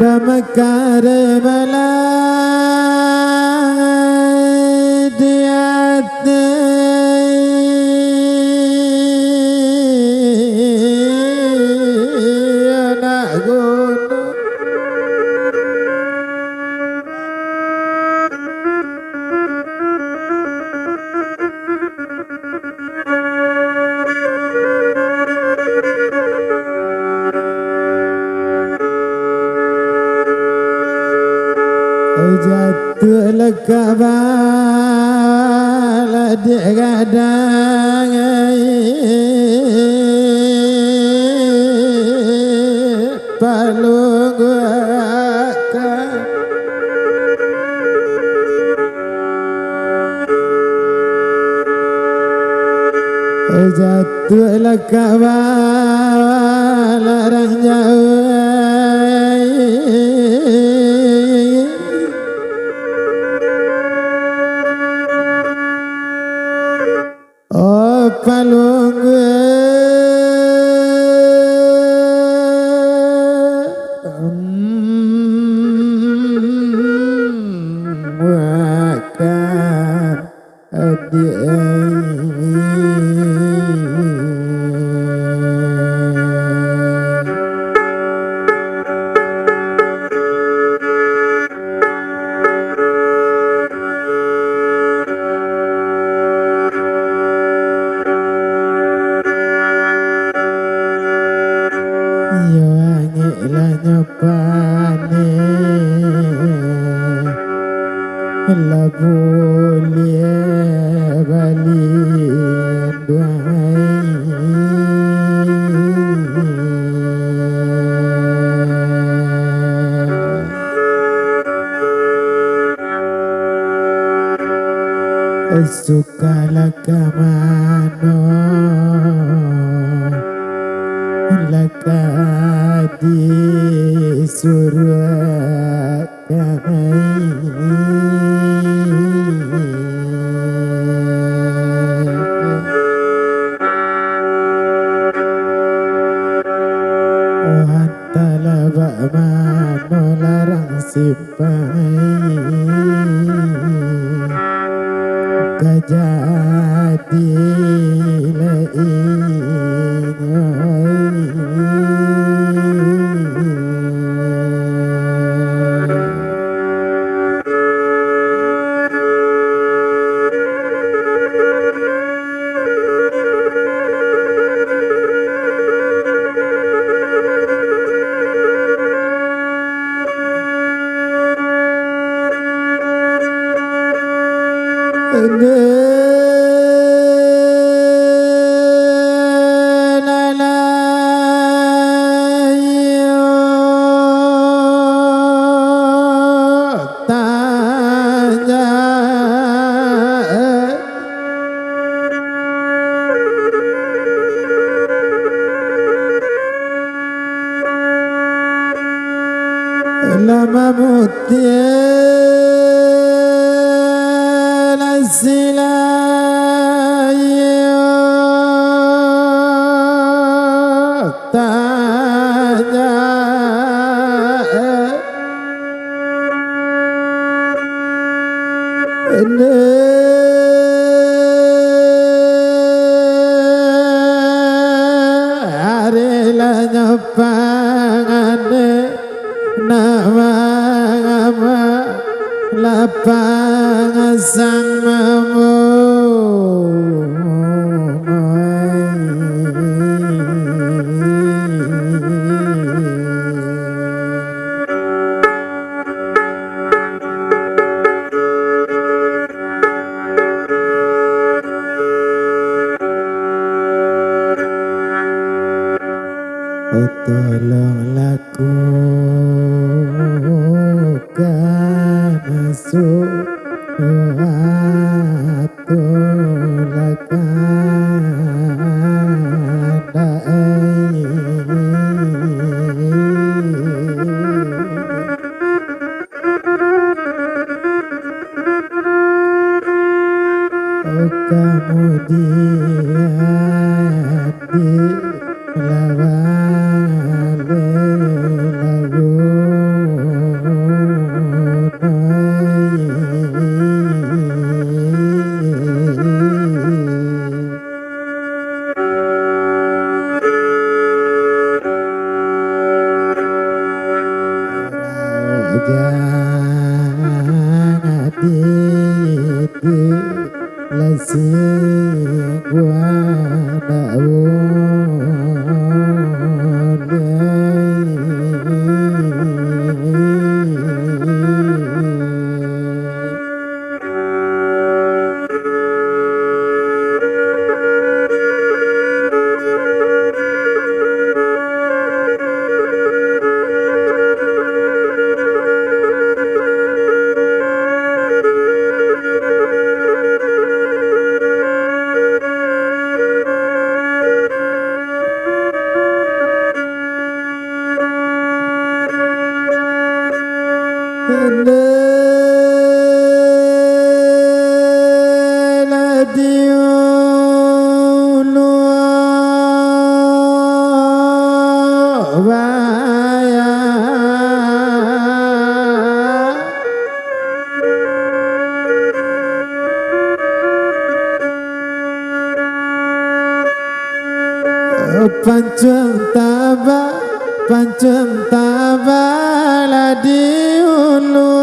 Mekar beladiyat anak gunung jatuh lekabala di gadang palung akan jatuh lekabala orang jauh palung akan la boleh balik duai sukalah kamano laka di surga mano larang simpai kajadi lama mutiara silayo tanya arelah nyapangane nama lapang sang mamu tolonglah ku kemudian di lawan lagu di lasi gua pancung taba ladi ulu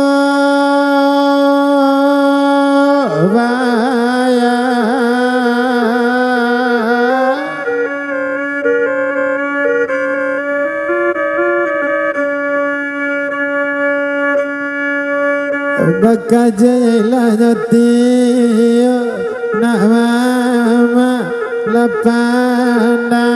baya bakajela jati nama lapanda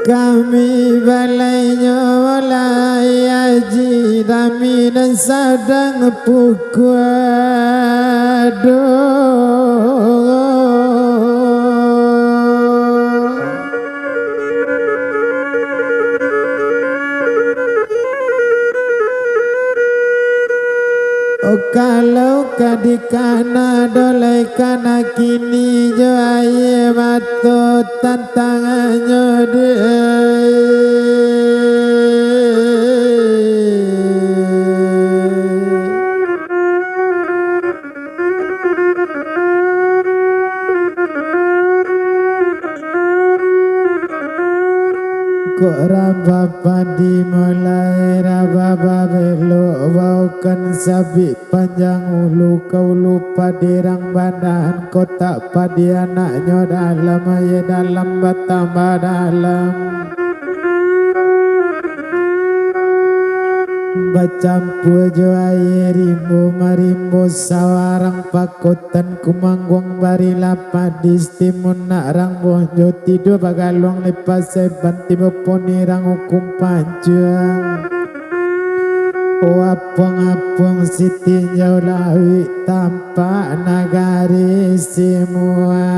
kami balainya walai aji dami dan sadang pukuado kalau kadikana dolai kana kini jo aye batu tantangannya kok rababa dimulai rababa belo baukan sabik panjang ulu kau lupa dirang badan kotak padi anaknya dalam ya dalam bertambah dalam bacampur jo air rimbo marimbo sawarang pakotan kumangguang bari lapadis timun nak rang bonjo tidur bagalong lepas seban tiba poni rang hukum panjang apong-apong siti jauh lawi tampak nagari semua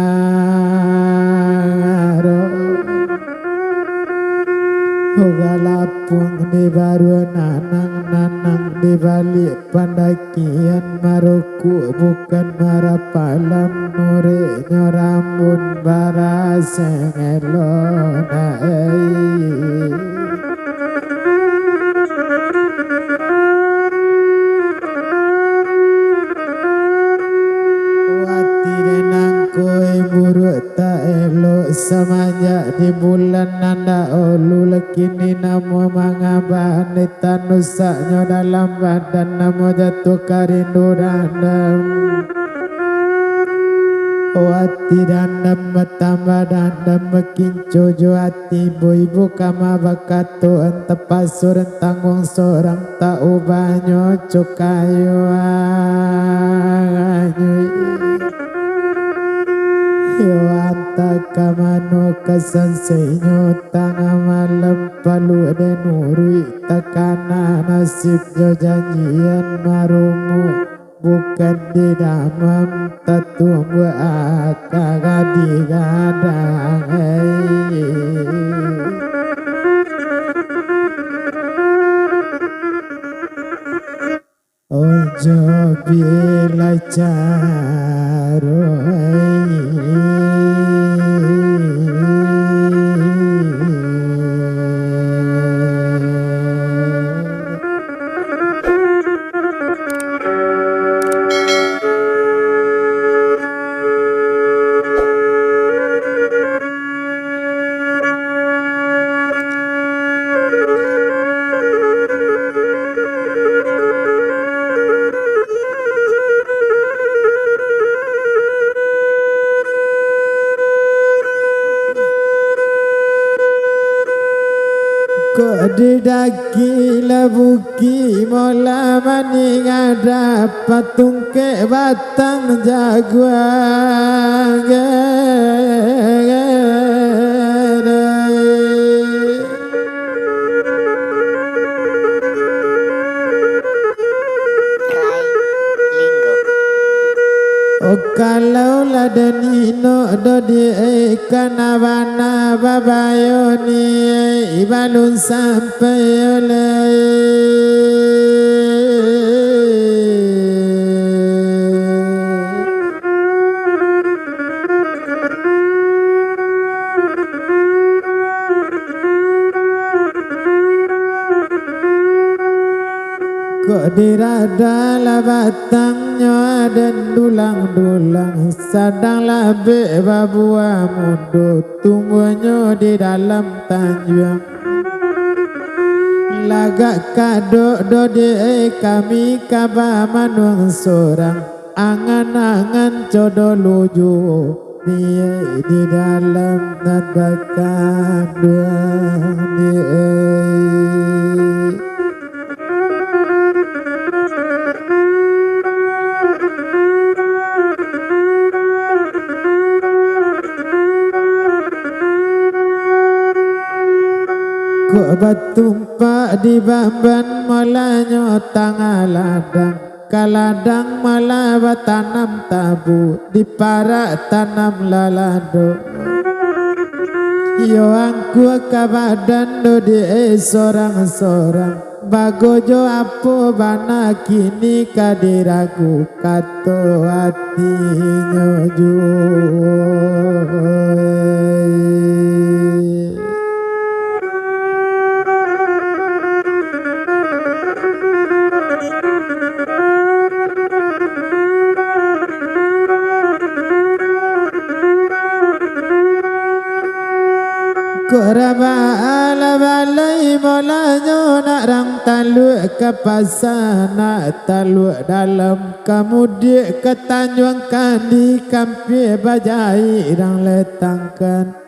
Galapung di baru nanang di balik pandakian maruku bukan marapalam nure nyorambun baraseng elona samanya di bulan nanda olu lekini namo mangaban tanusaknya dalam badan namo jatuh karindu dandam wati dandam bertambah dandam makin cojo hati ibu kama bakatu entepasur tanggung seorang tak ubahnya cukayu Yawanta kamano kasansenyo tanga malam palu denurui takana nasib jo janjian marumu bukan di damam tatu buat kagadi gadang ojo bila caro Didaki labuki mola maning ada patung ke batang jaguar kalau ladanino dodi kanawana babayoni ibalun sampai oleh kok dirada batangnya dan dulang-dulang sadang labe babua mundo tunggunya di dalam tanjuang lagak kadok dode kami kaba manuang sorang angan-angan jodoh luju dia di dalam nadakan duang dia kok batumpak di bamban malanya tangah ladang kaladang malah batanam tabu di parak tanam lalado yo angku kabadan do di sorang-sorang bagojo apo bana kini kadiragu kato hatinya Koraba ala balai molanya nak rang taluk ke pasar nak taluk dalam kemudian ke Tanjung Kandi kampir bajai rang letangkan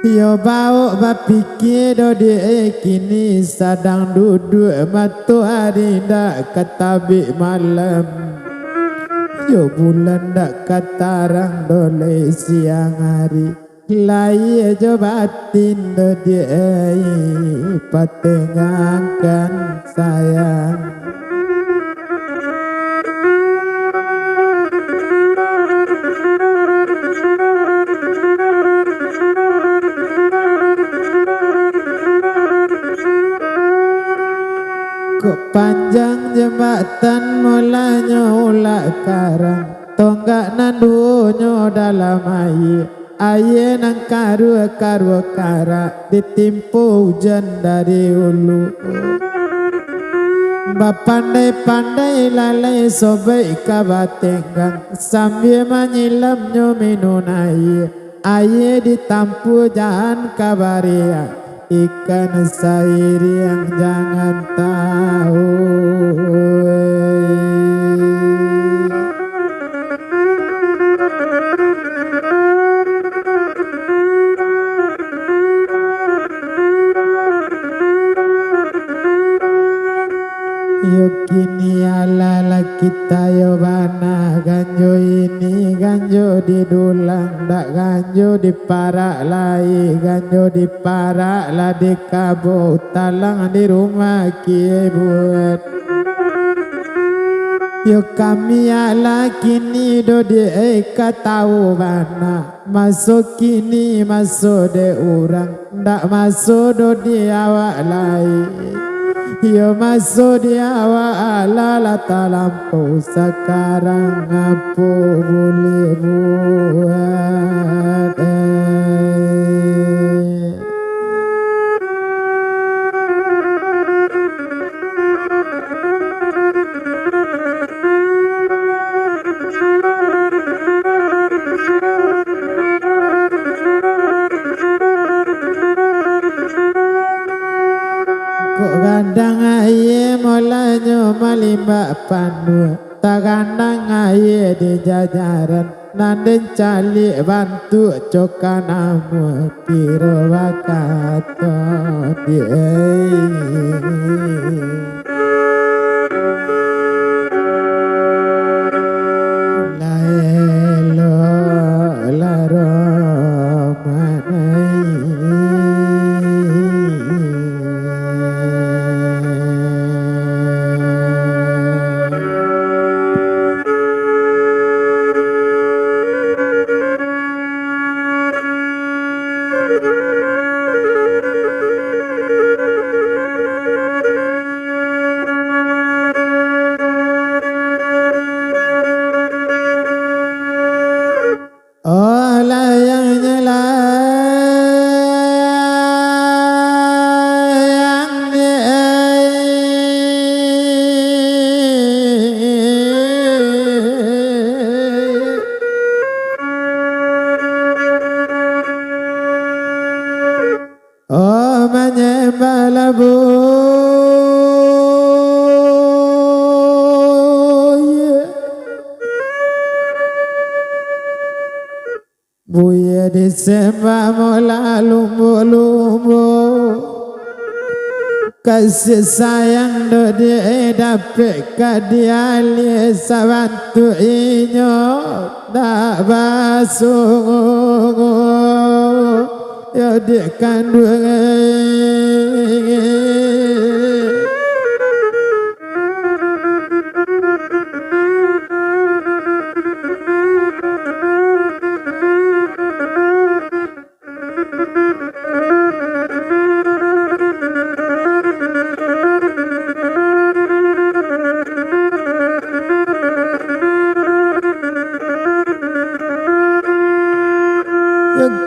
yo bau bapikir dodi kini sedang duduk matahari dak ketabik malam yo bulan dak katarang dole siang hari lai jo batin do dia patengangkan sayang panjang jembatan mulanya ulah karang tonggak nandunya dalam air nang karu kara ditimpu hujan dari hulu bapandai-pandai lalai sobai kabatenggang sambil menyilamnya minum air ditampu jahan kabaria ikan sair yang jangan tahu. Yo kini ala kita yo bana ganjo ini ganjo di dulang dak ganjo di parak lai ganjo di parak lah di kabo talang di rumah kie buat yo kami ala kini do di eka tahu bana masuk kini masuk de orang dak masuk do di awak lai. Yo masuk di awak ala talampu sekarang apa boleh buat Gandang aye mulanya malimba pandu tagandang aye di jajaran nanden cali bantu cokanamu tiro wakato di laelo laro Buya disembah mola lumbu-lumbu kasih sayang do dia dapet kadiali sabantu inyo dak basuh yo dia kandung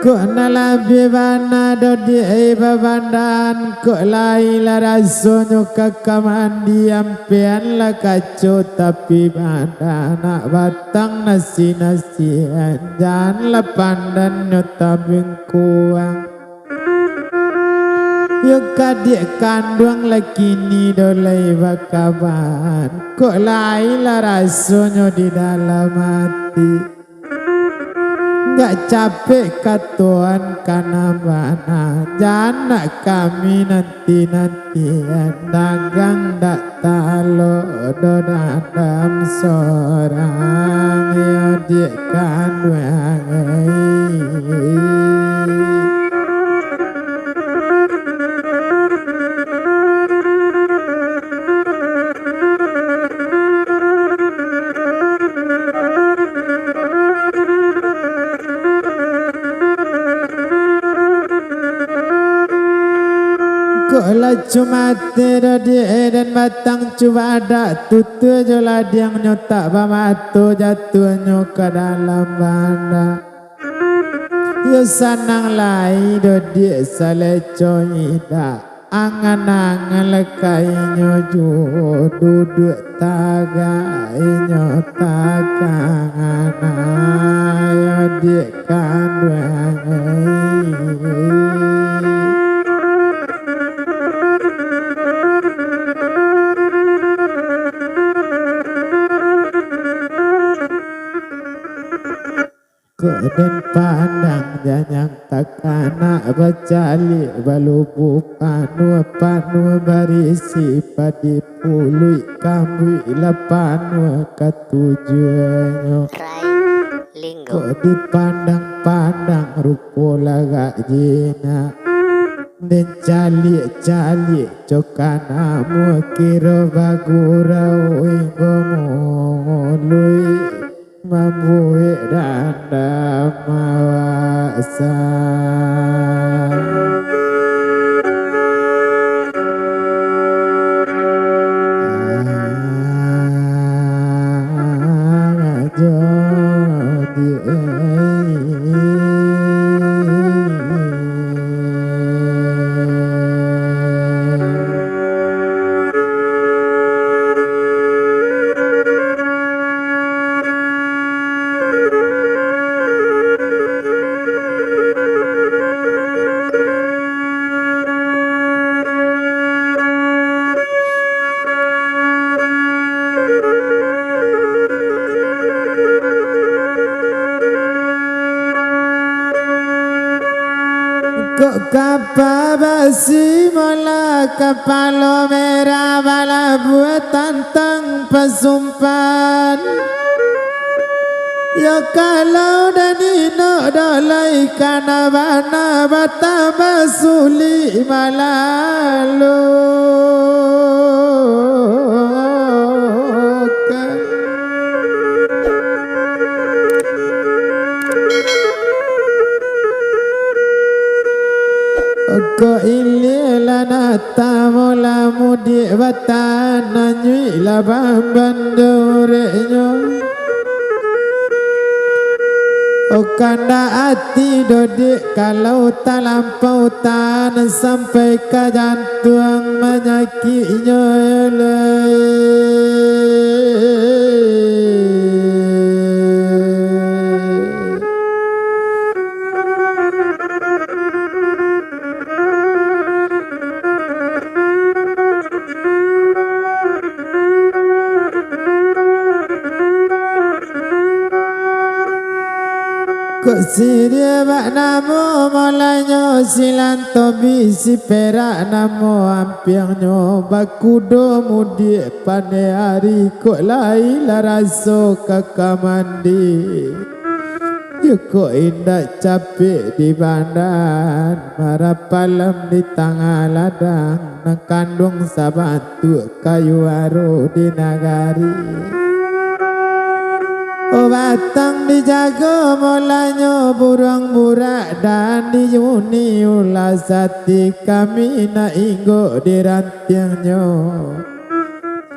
ko nalabi bana do di babandan ko laila rasonyo kakamandi ampean la kaco tapi banda nak batang nasi jangan la pandan nyotabing kuang yo kadik kandung lakini do lai bakaban ko laila rasonyo di dalam hati gak capek katuan karena mana jana kami nanti-nantian dagang dak talo do dalam sorang yo dik kandung ko Kola cuma terodi dan batang cuba ada tutu jola diang nyotak bamatu jatuhnya ke dalam banda. Yo sanang lai dodi saleco ida angan-angan lekainya duduk tagainya tagangan ayo dikan dan pandang janyang takana bacali balubu panu barisi padi pului kambui lapanu katujuanyo kok dipandang-pandang rupo laga jina dan cali cokanamu kira bagurau ingomolui mambuhi dan mawasa kapal basi mola kapal merah bala buat tantang pesumpan ya kalau danino dolai kana bana bata basuli malalu ko ilila nata mola mudi batana nyui la bambandorenyo o kanda ati dodik kalau tak lampau tan sampai ke jantung menyakitnya siria bak namo molanyo silanto bisi perak namo ampiangnya bakudo mudi pane hari kok lai laraso kakak mandi yuk kok indah capek di bandan marapalam di tengah ladang nang kandung sabatu kayu aro di nagari. Oh batang dijaga molanyo burung burak dan diuni ulasati kami na inggo dirantiangnya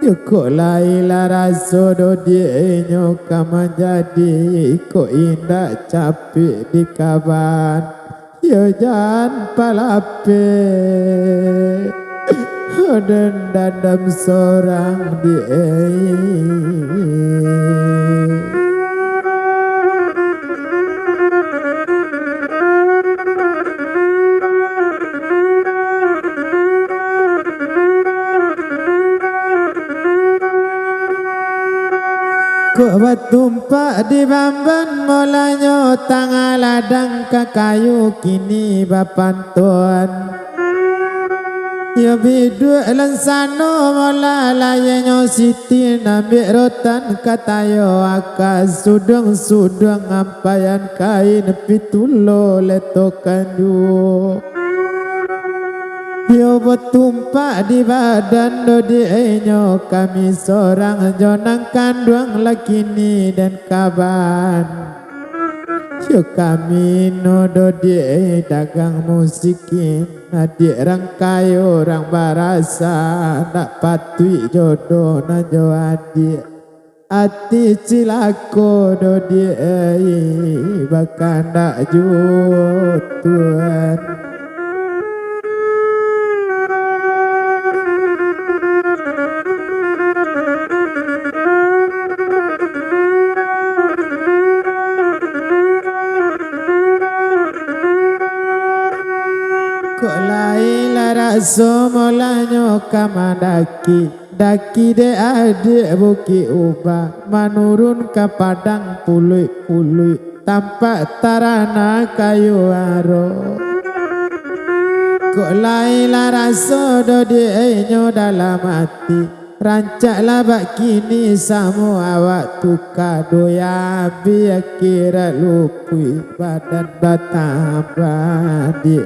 yuk lai laraso dodienyo kama jadi ko indah capek di kaban yo jan palape dan dadam seorang dia kok batumpak di bamban molanyo tanggal ladang ke kayu kini bapan tuan ya bidu lansano mola layanyo siti nambik rotan katayo akas sudung ampayan kain pitulo letokan duo yo bertumpak di badan dodienyo kami seorang jonang kandung lakini dan kaban Yo kami nodo die dagang musikin adik rangkai orang barasa nak patui jodoh na jo adik ati cilako do die bahkan nak jutuan Somolanyo kamadaki daki de adik buki ubah menurun ke padang pului-pului tampak tarana kayu aro kok laila raso do dienyo dalam hati rancaklah bak kini samu awak tuka doya biar kira lupui badan batamba di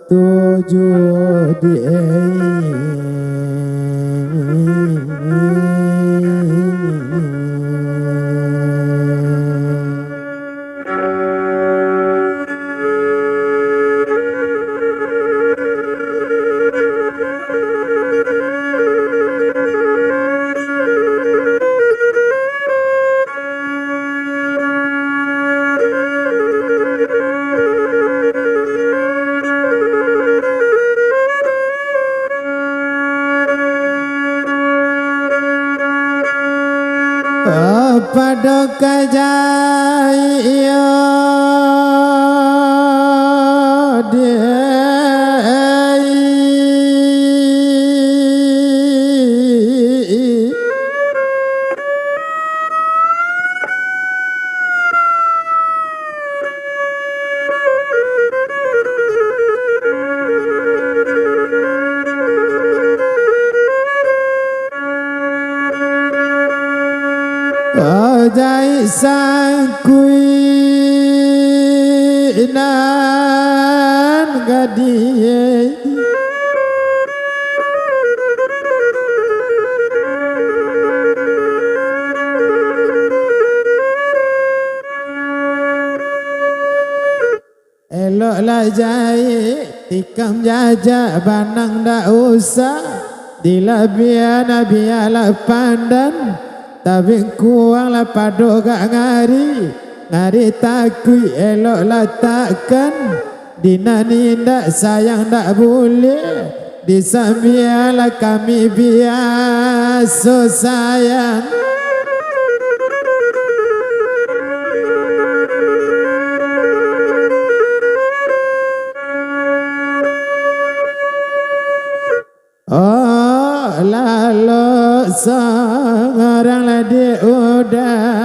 tujuh di pada kajaya jai sangkui nan gadie elok lah jai tikam jajak banang dak usah dilabian biarlah pandan tapi kuang lah padu gak ngari takui elok lah takkan dina ni ndak sayang ndak boleh disambialah kami biasa sayang oh lalu seorang lah di udai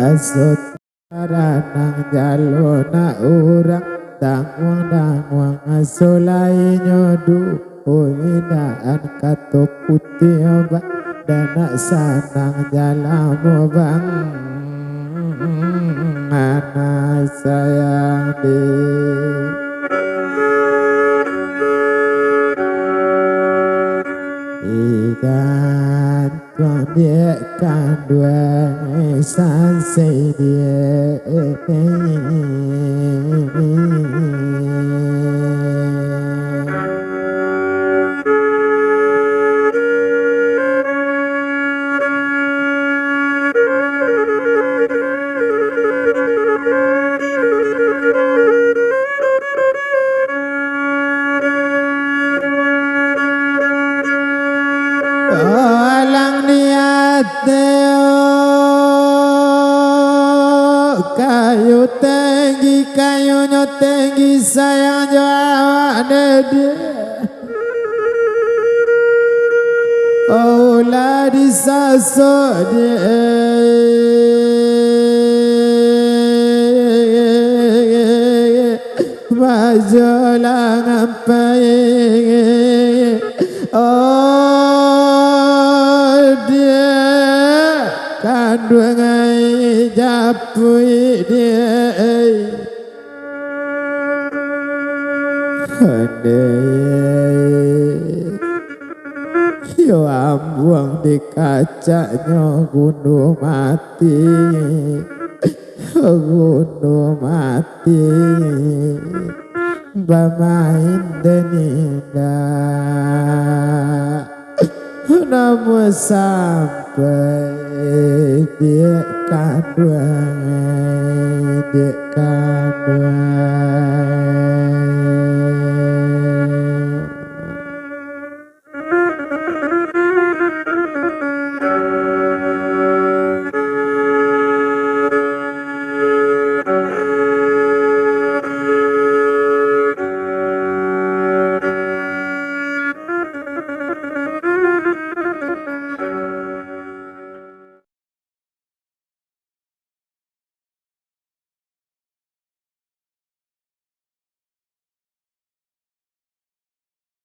asut ranang jalona urang dangwang asolai nyodu Uinaan kato putih obat Danak sanang jalamu bang Anak sayang di Ikan tuan dia kan dua sansai dia Alang niat kayu kayunya tinggi sayang jawab dia oh lah disasuk dia majalah ngapain oh dia kadua ngai japui dia yo ambuang di kacanya gunung mati bamain deninda namun sampai dia kadua